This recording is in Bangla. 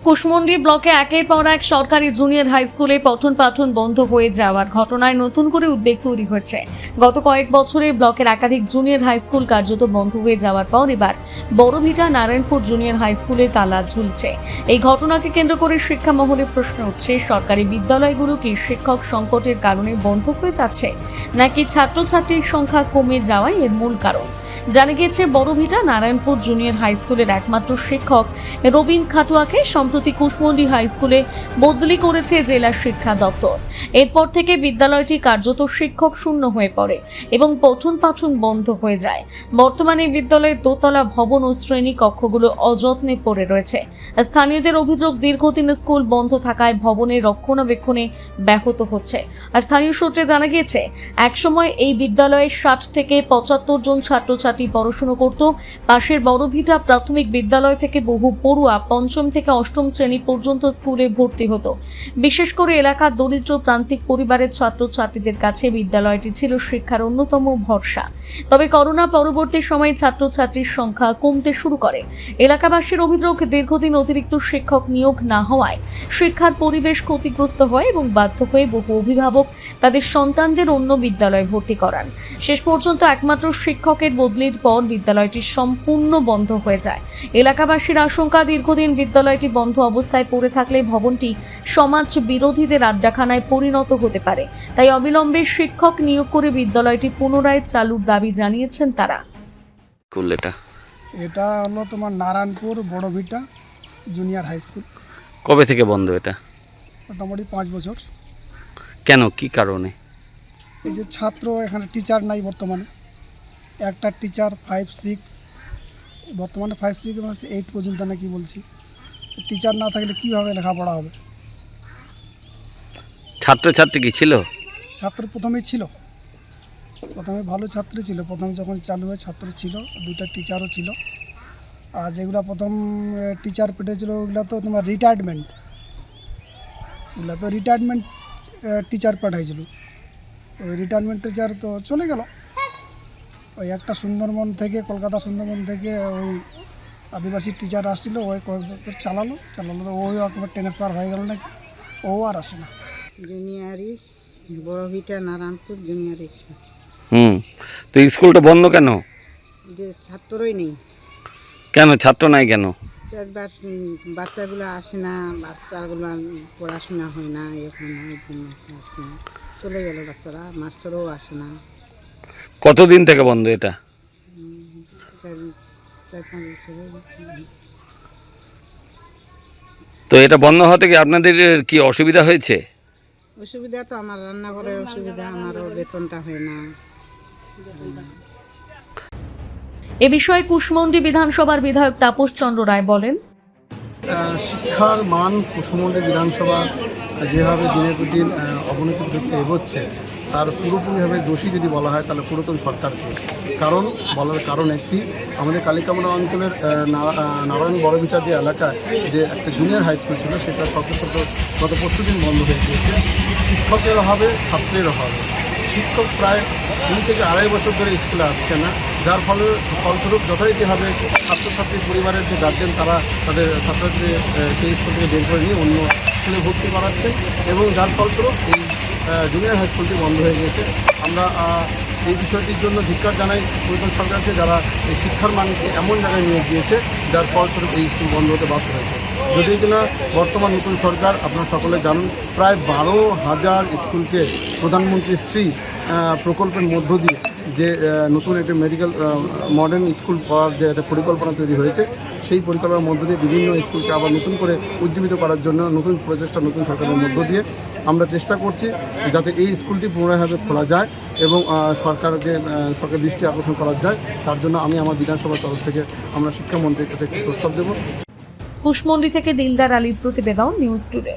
কুশমন্ডি ব্লকে একের পর এক সরকারি জুনিয়র হাই স্কুলে পঠন পাঠন বন্ধ হয়ে যাওয়ার ঘটনায় নতুন করে উদ্বেগ তৈরি হয়েছে। গত কয়েক বছরে ব্লকের একাধিক জুনিয়র হাই স্কুল কার্যত বন্ধ হয়ে যাওয়ার পর এবার বড়ভিটা নারায়ণপুর জুনিয়র হাই স্কুলে তালা ঝুলছে। এই ঘটনাকে কেন্দ্র করে শিক্ষা মহলে প্রশ্ন উঠছে, সরকারি বিদ্যালয়গুলো কি শিক্ষক সংকটের কারণে বন্ধ হয়ে যাচ্ছে, নাকি ছাত্রছাত্রীর সংখ্যা কমে যাওয়াই এর মূল কারণ। জানা গিয়েছে, বড়ভিটা নারায়ণপুর জুনিয়র হাই স্কুলের একমাত্র শিক্ষক রবীন খাটুয়াকে সম্প্রতি কুশমন্ডি হাই স্কুলে বদলি করেছে জেলা শিক্ষা দপ্তর। এরপর থেকে বিদ্যালয়টি কার্যত শিক্ষক শূন্য হয়ে পড়ে এবং পঠন পাঠন বন্ধ হয়ে যায়। বর্তমানে বিদ্যালয়ের দোতলা ভবন ও শ্রেণী কক্ষগুলো অযত্নে পড়ে রয়েছে। স্থানীয়দের অভিযোগ, দীর্ঘদিন স্কুল বন্ধ থাকায় ভবনের রক্ষণাবেক্ষণে ব্যাহত হচ্ছে। স্থানীয় সূত্রে জানা গিয়েছে, একসময় এই বিদ্যালয়ে 60 থেকে 75 জন ছাত্রছাত্রী পড়াশোনা করত। পাশের বড়ভিটা প্রাথমিক বিদ্যালয় থেকে বহু পড়ুয়া পঞ্চম থেকে অষ্টম শ্রেণী পর্যন্ত স্কুলে ভর্তি হতো। বিশেষ করে এলাকার দরিদ্র প্রান্তিক পরিবারের ছাত্রছাত্রীদের কাছে বিদ্যালয়টি ছিল শিক্ষার অন্যতম ভরসা। তবে করোনা পরবর্তী সময়ে ছাত্রছাত্রীর সংখ্যা কমতে শুরু করে। এলাকাবাসীর অভিযোগ, দীর্ঘদিন অতিরিক্ত শিক্ষক নিয়োগ না হওয়ায় শিক্ষার পরিবেশ ক্ষতিগ্রস্ত হয় এবং বাধ্য হয়ে বহু অভিভাবক তাদের সন্তানদের অন্য বিদ্যালয়ে ভর্তি করান। শেষ পর্যন্ত একমাত্র শিক্ষকের বদলির পর বিদ্যালয়টি সম্পূর্ণ বন্ধ হয়ে যায়। এলাকাবাসীর আশঙ্কা, দীর্ঘদিন বিদ্যালয়টি বন্ধ অবস্থায় পড়ে থাকলে ভবনটি সমাজ বিরোধীদের আড্ডাখানায় পরিণত হতে পারে। তাই অবিলম্বে শিক্ষক নিয়োগ করে বিদ্যালয়টি পুনরায় চালুর দাবি জানিয়েছেন তারা। এটা হলো তোমার Narayanpur Borobhita junior high school. কবে থেকে বন্ধ এটা? মোটামুটি 5 বছর। কেন, কি কারণে? এই যে ছাত্র, এখানে টিচার নাই বর্তমানে। একটা টিচার 5, 6, বর্তমানে 5, 6 মানে 8 পর্যন্ত নাকি বলছি। টিচার না থাকলে কীভাবে লেখাপড়া হবে? ছাত্রছাত্রী কি ছিল? ছাত্র প্রথমেই ছিল, প্রথমে ভালো ছাত্র ছিল। প্রথম যখন চালু হয় ছাত্র ছিল, 2টা টিচারও ছিল। আর যেগুলো প্রথম টিচার পেটেছিল ওগুলো তো তোমার রিটায়ারমেন্ট, ওগুলো তো রিটায়ারমেন্ট টিচার পাঠাইছিল। ওই রিটায়ারমেন্ট টিচার তো চলে গেল। ওই একটা সুন্দরবন থেকে, কলকাতা সুন্দরবন থেকে ওই আদিবাসী টিচার আসছিল, ওই কয়েক বছর চালালো তো ওই একবার ট্রান্সফার হয়ে গেল নাকি, ও আর আসে না। জুনিয়রি বড়ভিটা নারায়ণপুর জুনিয়রি স্কুল। তো স্কুলটা বন্ধ কেন? যে ছাত্রই নেই। কেন ছাত্র নাই কেন? বাচ্চাগুলো আসে না, বাচ্চাগুলো পড়াশোনা হয় না, এখানে আসে না, চলে গেল বাচ্চারা, মাস্টারও আসে না। কতদিন থেকে বন্ধ এটা? 4-5 বছর। তো এটা বন্ধ হতে কি আপনাদের কি অসুবিধা হয়েছে? অসুবিধা তো আমার রান্নাঘরের অসুবিধা, আমারও বেতনটা হয় না। এ বিষয়ে কুশমন্ডি বিধানসভার বিধায়ক তাপস চন্দ্র রায় বলেন, শিক্ষার মান কুশমন্ডি বিধানসভা যেভাবে দিনের পর দিন অবনতির দিকে এগোচ্ছে, তার পুরোপুরিভাবে দোষী যদি বলা হয় তাহলে পুরাতন সরকারকে। বলার কারণ একটি, আমাদের কালিকামরা অঞ্চলের নারায়ণ বড়ভিটা যে এলাকায় যে একটা জুনিয়র হাই স্কুল ছিল, সেটা গত 20 দিন বন্ধ হয়ে গিয়েছে। শিক্ষকের অভাবে, ছাত্রের অভাবে। শিক্ষক প্রায় 2 থেকে 2.5 বছর ধরে স্কুলে আসছে না, যার ফলস্বরূপ যথারীতিভাবে ছাত্রছাত্রীর পরিবারের যে গার্জেন, তারা তাদের ছাত্রছাত্রী সেই স্কুল থেকে বের করে নিয়ে অন্য স্কুলে ভর্তি করাচ্ছে এবং যার ফলস্বরূপ এই জুনিয়র হাই স্কুলটি বন্ধ হয়ে গেছে। আমরা এই বিষয়টির জন্য ধিক্কার জানাই পুরাতন সরকারকে, যারা এই শিক্ষার মানকে এমন জায়গায় নিয়ে গিয়েছে যার ফলস্বরূপ এই স্কুল বন্ধ হতে বাধ্য হয়েছে। যদি কিনা বর্তমান নতুন সরকার, আপনারা সকলে জানুন, প্রায় 12,000 স্কুলকে প্রধানমন্ত্রী শ্রী প্রকল্পের মধ্য দিয়ে যে নতুন একটা মেডিকেল মডার্ন স্কুল করার যে একটা পরিকল্পনা তৈরি হয়েছে, সেই পরিকল্পনার মধ্য দিয়ে বিভিন্ন স্কুলকে আবার নতুন করে উজ্জীবিত করার জন্য নতুন প্রচেষ্টা নতুন সরকারের মধ্য দিয়ে আমরা চেষ্টা করছি যাতে এই স্কুলটি পুনরায়ভাবে খোলা যায় এবং সরকার দৃষ্টি আকর্ষণ করা যায়। তার জন্য আমি আমার বিধানসভার তরফ থেকে আমরা শিক্ষামন্ত্রীর কাছে একটি প্রস্তাব দেব। কুশমন্ডি থেকে দিলদার আলীর প্রতিবেদন, নিউজ টুডে।